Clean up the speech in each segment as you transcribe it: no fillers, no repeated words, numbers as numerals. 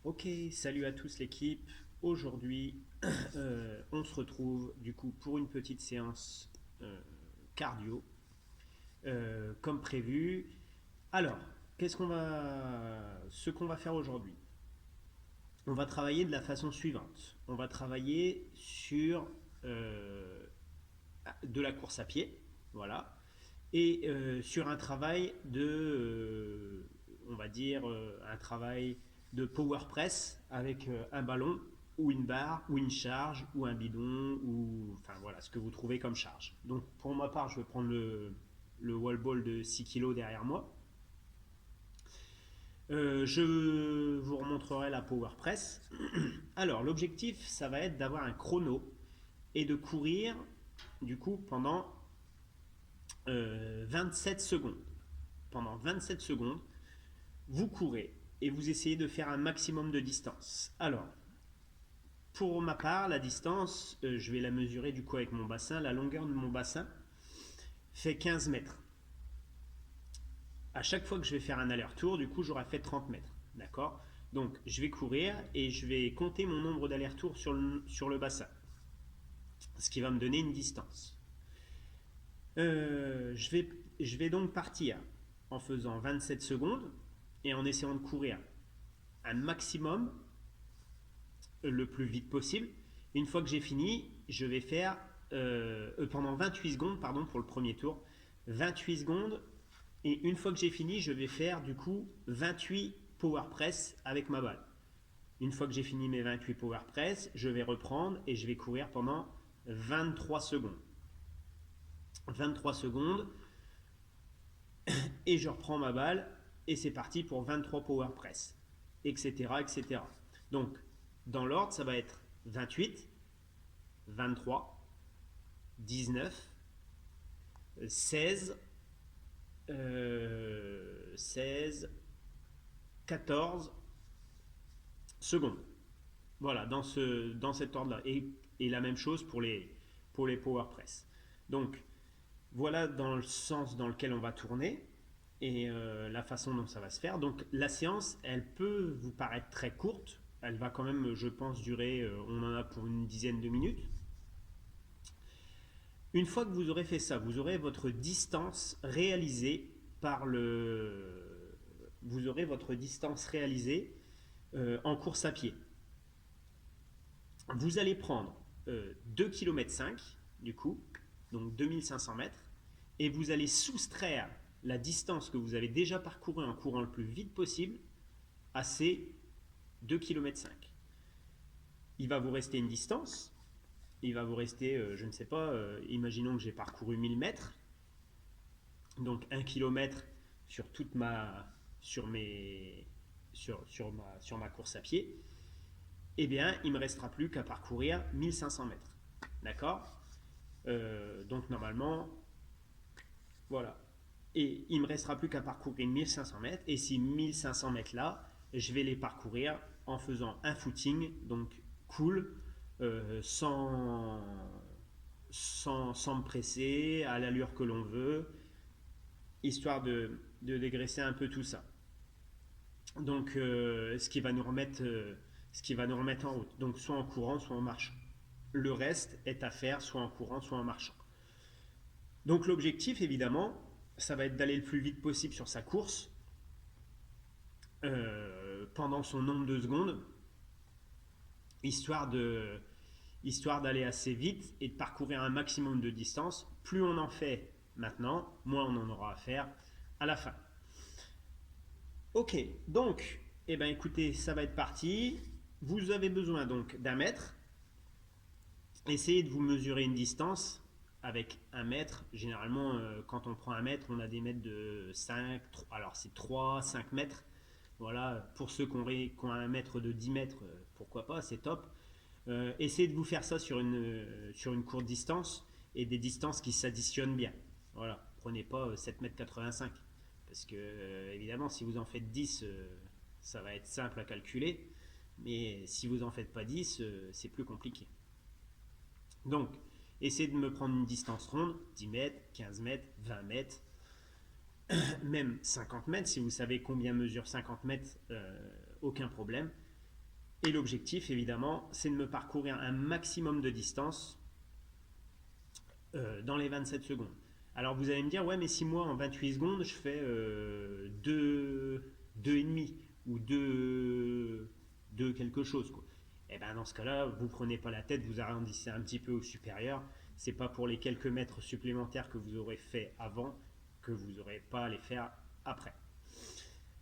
Ok, salut à tous l'équipe. Aujourd'hui, on se retrouve du coup pour une petite séance euh, cardio, comme prévu. Alors, ce qu'on va faire aujourd'hui, on va travailler de la façon suivante. On va travailler sur de la course à pied, voilà, et sur un travail on va dire, un travail de power press avec un ballon ou une barre ou une charge ou un bidon ou enfin voilà ce que vous trouvez comme charge. Donc pour ma part, je vais prendre le wall ball de 6 kilos derrière moi. Je vous remontrerai la power press. Alors l'objectif, ça va être d'avoir un chrono et de courir du coup pendant 27 secondes. Pendant 27 secondes, vous courez et vous essayez de faire un maximum de distance. Alors, pour ma part, la distance, je vais la mesurer du coup avec mon bassin. La longueur de mon bassin fait 15 mètres. À chaque fois que je vais faire un aller-retour, du coup, j'aurai fait 30 mètres. D'accord. Donc, je vais courir et je vais compter mon nombre d'allers-retours sur le bassin, ce qui va me donner une distance. Je vais donc partir en faisant 27 secondes et en essayant de courir un maximum le plus vite possible. Une fois que j'ai fini, je vais faire pendant 28 secondes, pardon, pour le premier tour, 28 secondes. Et une fois que j'ai fini, je vais faire du coup 28 power press avec ma balle. Une fois que j'ai fini mes 28 power press, je vais reprendre et je vais courir pendant 23 secondes. 23 secondes et je reprends ma balle et c'est parti pour 23 power press, etc. etc. Donc, dans l'ordre, ça va être 28, 23, 19, 16, 16, 14 secondes. Voilà, dans cet ordre-là. Et la même chose pour les power press. Donc, voilà dans le sens dans lequel on va tourner et la façon dont ça va se faire. Donc, la séance, elle peut vous paraître très courte. Elle va quand même, je pense, durer, on en a pour une dizaine de minutes. Une fois que vous aurez fait ça, vous aurez votre distance réalisée par le. Vous aurez votre distance réalisée en course à pied. Vous allez prendre 2,5 km du coup, donc 2500 mètres, et vous allez soustraire la distance que vous avez déjà parcourue en courant le plus vite possible à ces 2,5 km. Il va vous rester une distance, il va vous rester, je ne sais pas, imaginons que j'ai parcouru 1000 mètres, donc 1 km sur toute ma, sur mes, sur ma course à pied, eh bien, il ne me restera plus qu'à parcourir 1500 mètres. D'accord. Donc, normalement, voilà. Et il ne me restera plus qu'à parcourir 1500 mètres. Et ces 1500 mètres là, je vais les parcourir en faisant un footing, donc cool, sans, sans me presser, à l'allure que l'on veut, histoire de dégraisser un peu tout ça. Donc, ce qui va nous remettre en route. Donc, soit en courant, soit en marchant. Le reste est à faire soit en courant, soit en marchant. Donc, l'objectif, évidemment, ça va être d'aller le plus vite possible sur sa course pendant son nombre de secondes, histoire de histoire d'aller assez vite et de parcourir un maximum de distance. Plus on en fait maintenant, moins on en aura à faire à la fin. Ok, donc, eh ben écoutez, ça va être parti. Vous avez besoin donc d'un mètre. Essayez de vous mesurer une distance avec un mètre. Généralement, quand on prend un mètre, on a des mètres de 5, alors c'est 3, 5 mètres. Voilà, pour ceux qui ont un mètre de 10 mètres, pourquoi pas, c'est top. Essayez de vous faire ça sur une courte distance et des distances qui s'additionnent bien. Voilà, prenez pas 7 mètres 85 parce que évidemment si vous en faites 10, ça va être simple à calculer, mais si vous en faites pas 10, c'est plus compliqué. Donc, essayez de me prendre une distance ronde, 10 mètres, 15 mètres, 20 mètres, même 50 mètres, si vous savez combien mesure 50 mètres, aucun problème. Et l'objectif, évidemment, c'est de me parcourir un maximum de distance dans les 27 secondes. Alors vous allez me dire, ouais, mais si moi en 28 secondes, je fais 2,5 ou 2 quelque chose, quoi. Et bien dans ce cas-là, vous prenez pas la tête, vous arrondissez un petit peu au supérieur. C'est pas pour les quelques mètres supplémentaires que vous aurez fait avant que vous n'aurez pas à les faire après.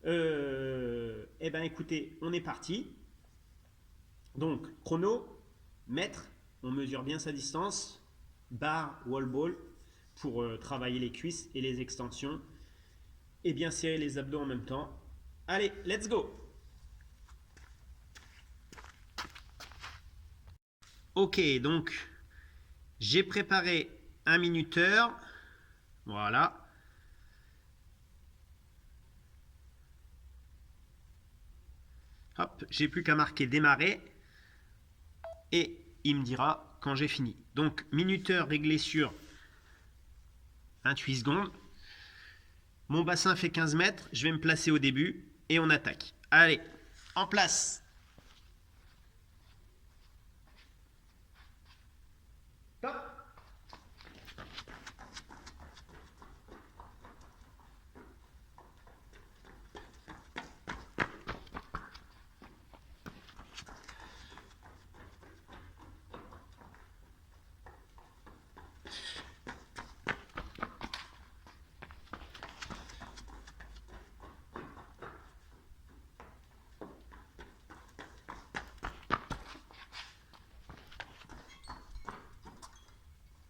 Eh ben écoutez, on est parti. Donc, chrono, mètre, on mesure bien sa distance, barre, wall ball, pour travailler les cuisses et les extensions, et bien serrer les abdos en même temps. Allez, let's go! Ok, donc, j'ai préparé un minuteur, voilà. Hop, j'ai plus qu'à marquer démarrer, et il me dira quand j'ai fini. Donc, minuteur réglé sur 28 secondes. Mon bassin fait 15 mètres, je vais me placer au début et on attaque. Allez, en place. Top.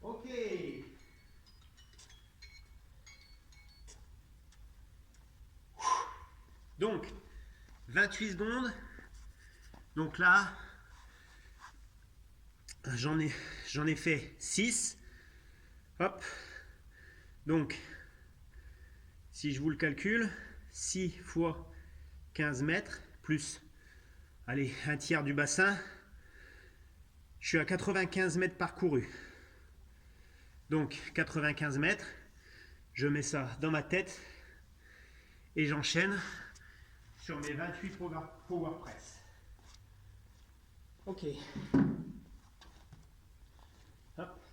Ok. Donc, 28 secondes. Donc là, j'en ai fait 6. Hop. Donc, si je vous le calcule, 6 fois 15 mètres, plus, allez, un tiers du bassin, je suis à 95 mètres parcourus. Donc, 95 mètres, je mets ça dans ma tête et j'enchaîne sur mes 28 power press. Ok. Hop.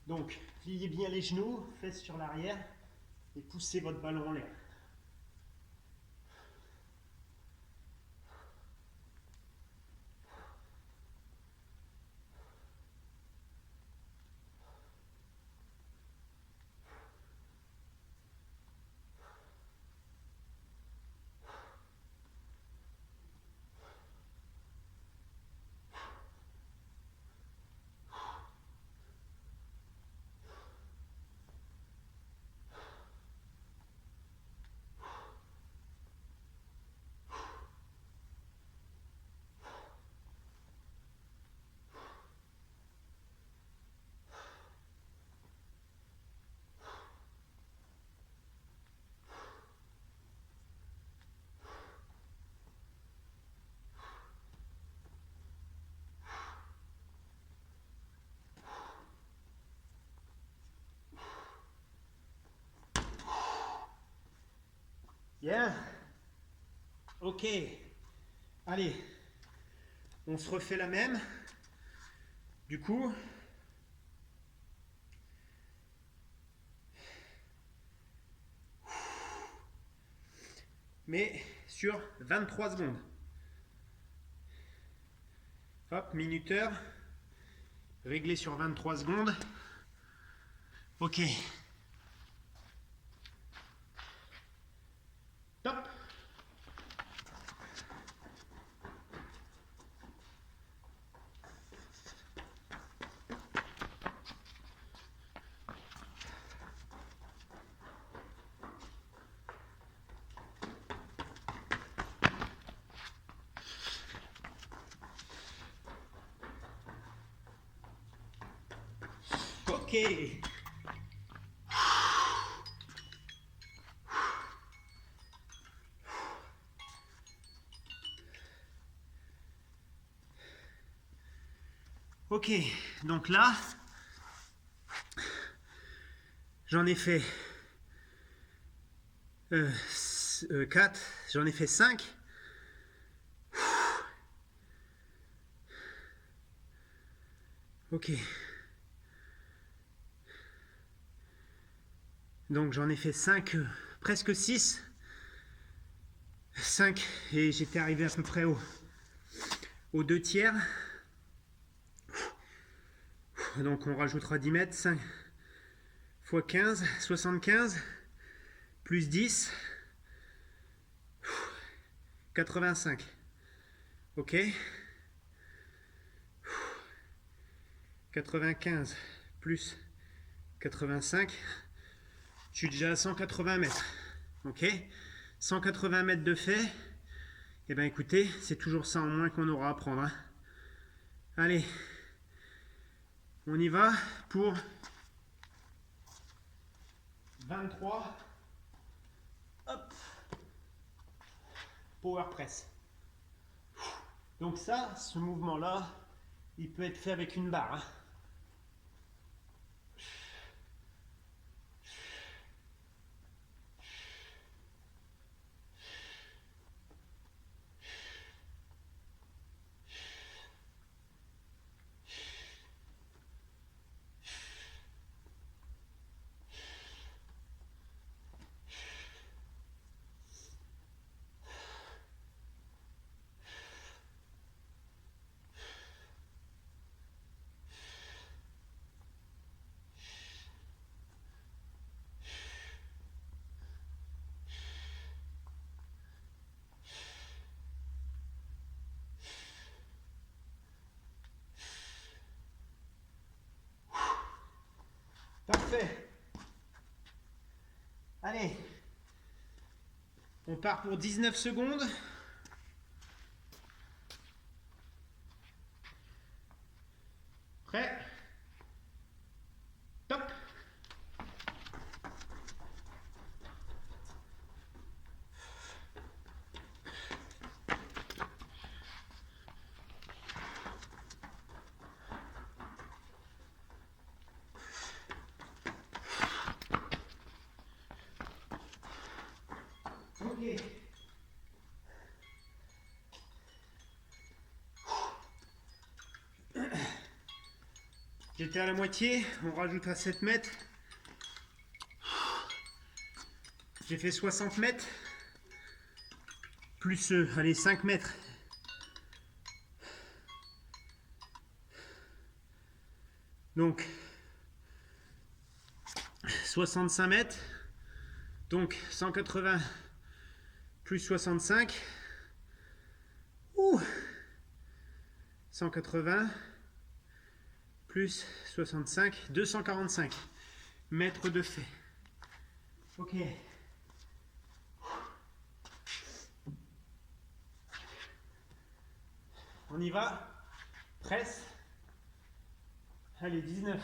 Donc, pliez bien les genoux, fesses sur l'arrière et poussez votre ballon en l'air. Bien. Ok. Allez. On se refait la même. Du coup, mais sur 23 secondes. Hop, minuteur. Réglé sur 23 secondes. Ok. Top. Ok. Ok, donc là, j'en ai fait 4, j'en ai fait 5. Ok. Donc j'en ai fait 5, presque 6. 5 et j'étais arrivé à peu près aux 2 tiers. Donc on rajoutera 10 mètres. 5 x 15, 75. Plus 10. 85. Ok. 95 plus 85. Je suis déjà à 180 mètres. Ok. 180 mètres de fait. Et bien écoutez, c'est toujours ça en moins qu'on aura à prendre. Hein. Allez. On y va pour 23. Hop. Power press. Donc ça, ce mouvement-là, il peut être fait avec une barre. Hein. Parfait. Allez. On part pour 19 secondes. Prêt? Top. Ok. J'étais à la moitié, on rajoute à 7 mètres. J'ai fait 60 mètres. Plus, allez, 5 mètres. Donc, 65 mètres. Donc, 180 plus 65. Ouh. 180 plus 65, 245 mètres de fait. Ok. On y va. Presse. Allez, 19.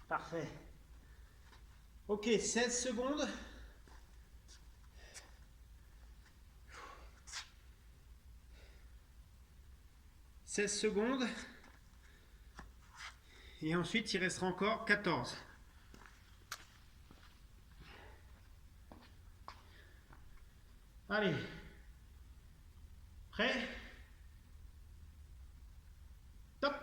Parfait. Ok, 16 secondes. « 16 secondes. Et ensuite, il restera encore 14. Allez. Prêt? Top.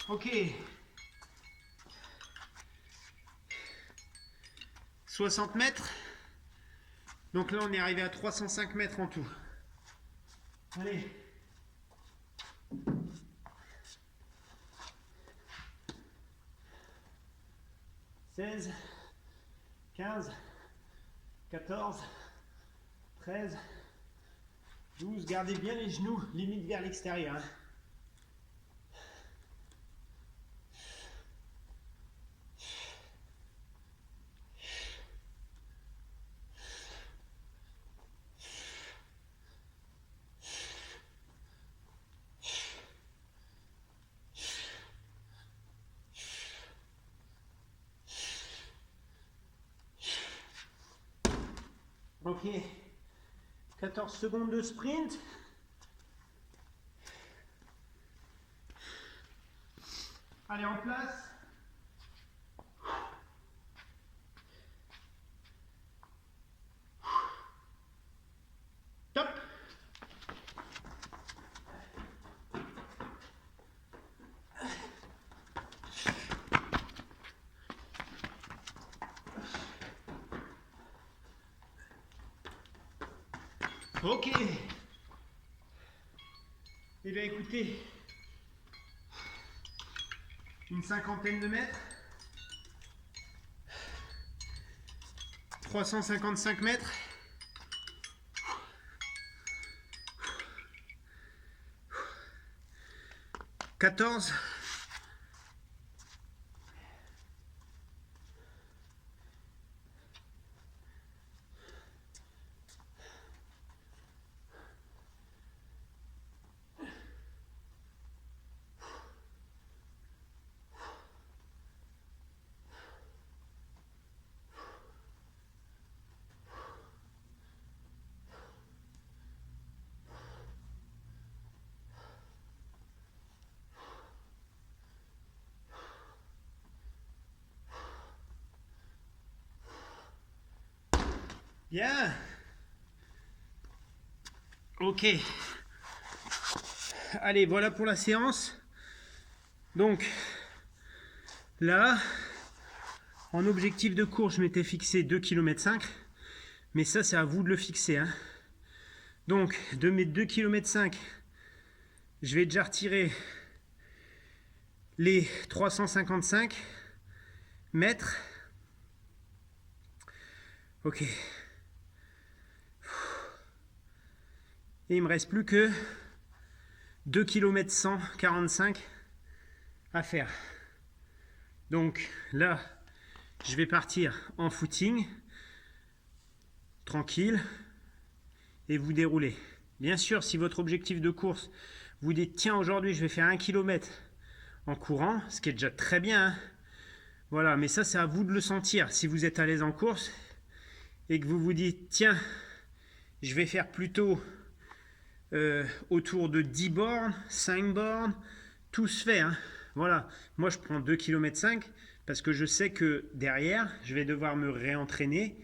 Ok. 60 mètres. Donc là, on est arrivé à 305 mètres en tout. Allez. 16, 15, 14, 13, 12. Gardez bien les genoux, limite vers l'extérieur. Hein. Ok, 14 secondes de sprint. Allez, en place. Top. Ok. Eh bien écoutez, une cinquantaine de mètres, 355 mètres, 14, bien. Ok. Allez, voilà pour la séance. Donc, là, en objectif de course, je m'étais fixé 2,5 km. Mais ça, c'est à vous de le fixer. Hein. Donc, de mes 2,5 km, je vais déjà retirer les 355 mètres. Ok. Et il me reste plus que 2 km 145 à faire. Donc là, je vais partir en footing, tranquille, et vous dérouler. Bien sûr, si votre objectif de course, vous dites tiens, aujourd'hui je vais faire 1 km en courant, ce qui est déjà très bien. Hein. Voilà, mais ça c'est à vous de le sentir. Si vous êtes à l'aise en course et que vous vous dites tiens, je vais faire plutôt autour de 10 bornes, 5 bornes, tout se fait. Hein. Voilà, moi je prends 2,5 km parce que je sais que derrière, je vais devoir me réentraîner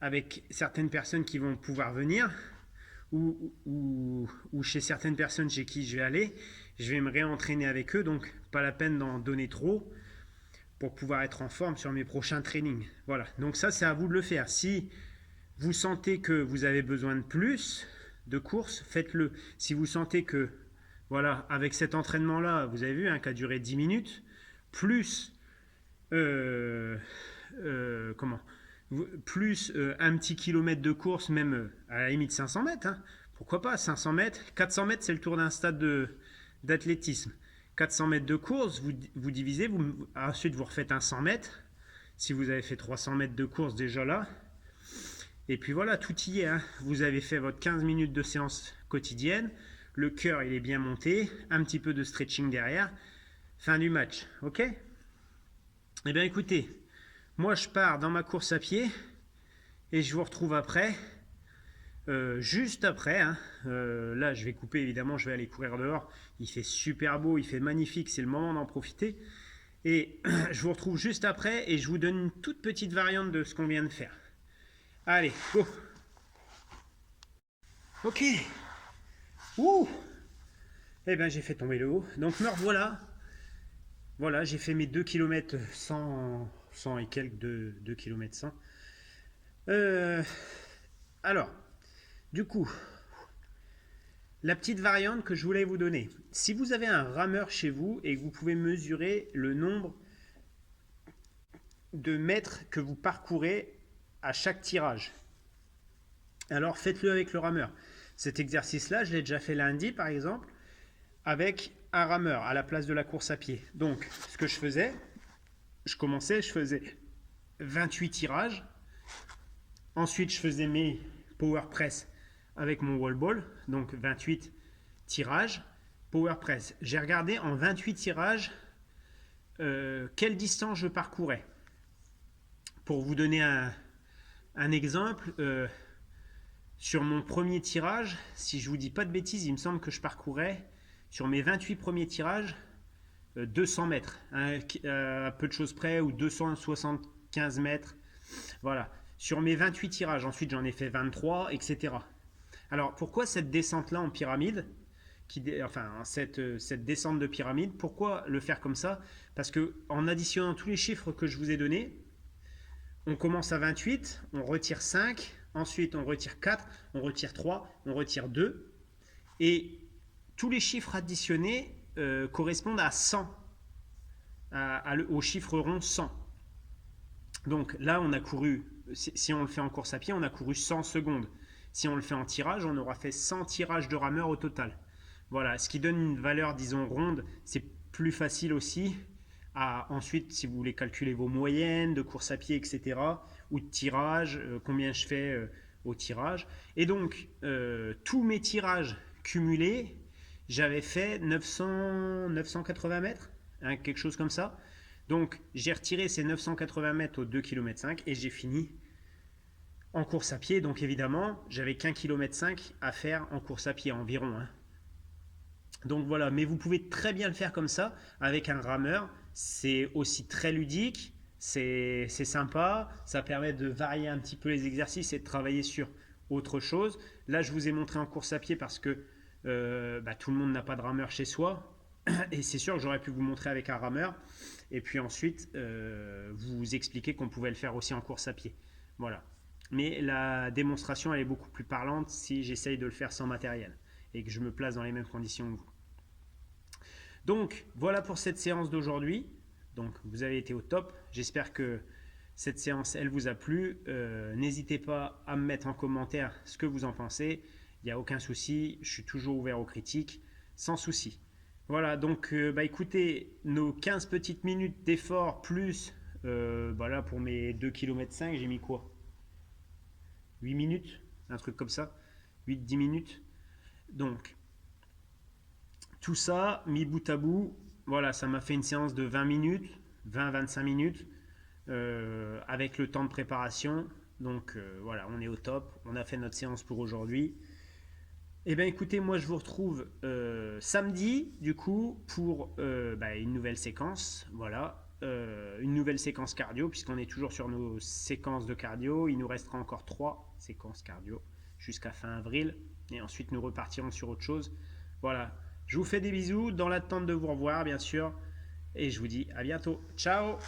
avec certaines personnes qui vont pouvoir venir ou chez certaines personnes chez qui je vais aller, je vais me réentraîner avec eux, donc pas la peine d'en donner trop pour pouvoir être en forme sur mes prochains trainings. Voilà, donc ça c'est à vous de le faire. Si vous sentez que vous avez besoin de plus de courses, faites-le. Si vous sentez que, voilà, avec cet entraînement-là, vous avez vu, hein, qui a duré 10 minutes, plus, plus un petit kilomètre de course, même à la limite 500 mètres, hein, pourquoi pas, 500 mètres, 400 mètres, c'est le tour d'un stade d'athlétisme. 400 mètres de course, vous divisez, ensuite vous refaites un 100 mètres, si vous avez fait 300 mètres de course déjà là, et puis voilà, tout y est. Hein. Vous avez fait votre 15 minutes de séance quotidienne. Le cœur, il est bien monté. Un petit peu de stretching derrière. Fin du match. Ok ? Eh bien, écoutez, moi, je pars dans ma course à pied et je vous retrouve après. Juste après. Hein. Là, je vais couper, évidemment. Je vais aller courir dehors. Il fait super beau. Il fait magnifique. C'est le moment d'en profiter. Et je vous retrouve juste après et je vous donne une toute petite variante de ce qu'on vient de faire. Allez, go. Ok. Ouh. Eh bien, j'ai fait tomber le haut. Donc, me revoilà. Voilà, j'ai fait mes 2 km 100 et quelques, 2 km 100. Alors, du coup, la petite variante que je voulais vous donner. Si vous avez un rameur chez vous et que vous pouvez mesurer le nombre de mètres que vous parcourez à chaque tirage. Alors faites-le avec le rameur. Cet exercice-là, je l'ai déjà fait lundi par exemple, avec un rameur à la place de la course à pied. Donc ce que je faisais, je faisais 28 tirages. Ensuite, je faisais mes power press avec mon wall ball, donc 28 tirages, power press. J'ai regardé en 28 tirages quelle distance je parcourais. Pour vous donner un exemple, sur mon premier tirage, si je vous dis pas de bêtises, il me semble que je parcourais sur mes 28 premiers tirages 200 mètres, à peu de choses près, ou 275 mètres. Voilà, sur mes 28 tirages. Ensuite, j'en ai fait 23, etc. Alors, pourquoi cette descente-là en pyramide, cette descente de pyramide, pourquoi le faire comme ça? Parce que en additionnant tous les chiffres que je vous ai donnés, on commence à 28, on retire 5, ensuite on retire 4, on retire 3, on retire 2, et tous les chiffres additionnés correspondent à 100, au chiffre rond 100. Donc là, on a couru, si on le fait en course à pied, on a couru 100 secondes. Si on le fait en tirage, on aura fait 100 tirages de rameur au total. Voilà, ce qui donne une valeur, disons, ronde. C'est plus facile aussi ensuite, si vous voulez calculer vos moyennes de course à pied, etc., ou de tirage, combien je fais au tirage. Et donc, tous mes tirages cumulés, j'avais fait 980 mètres, hein, quelque chose comme ça. Donc, j'ai retiré ces 980 mètres aux 2,5 km et j'ai fini en course à pied. Donc, évidemment, j'avais qu'1,5 km à faire en course à pied environ. Hein. Donc, voilà. Mais vous pouvez très bien le faire comme ça avec un rameur. C'est aussi très ludique. C'est sympa. Ça permet de varier un petit peu les exercices et de travailler sur autre chose. Là, je vous ai montré en course à pied parce que tout le monde n'a pas de rameur chez soi. Et c'est sûr que j'aurais pu vous montrer avec un rameur. Et puis ensuite, vous expliquer qu'on pouvait le faire aussi en course à pied. Voilà. Mais la démonstration, elle est beaucoup plus parlante si j'essaye de le faire sans matériel et que je me place dans les mêmes conditions que vous. Donc, voilà pour cette séance d'aujourd'hui. Donc, vous avez été au top. J'espère que cette séance, elle vous a plu. N'hésitez pas à me mettre en commentaire ce que vous en pensez. Il n'y a aucun souci. Je suis toujours ouvert aux critiques, sans souci. Voilà, donc écoutez, nos 15 petites minutes d'effort plus, là pour mes 2,5 km, j'ai mis quoi? 8 minutes, un truc comme ça, 8-10 minutes. Donc, tout ça, mis bout à bout, voilà, ça m'a fait une séance de 20 minutes, 20-25 minutes, avec le temps de préparation. Donc voilà, on est au top, on a fait notre séance pour aujourd'hui. Eh bien écoutez, moi je vous retrouve samedi du coup pour une nouvelle séquence, voilà, une nouvelle séquence cardio puisqu'on est toujours sur nos séquences de cardio. Il nous restera encore 3 séquences cardio jusqu'à fin avril et ensuite nous repartirons sur autre chose. Voilà, je vous fais des bisous dans l'attente de vous revoir bien sûr et je vous dis à bientôt. Ciao!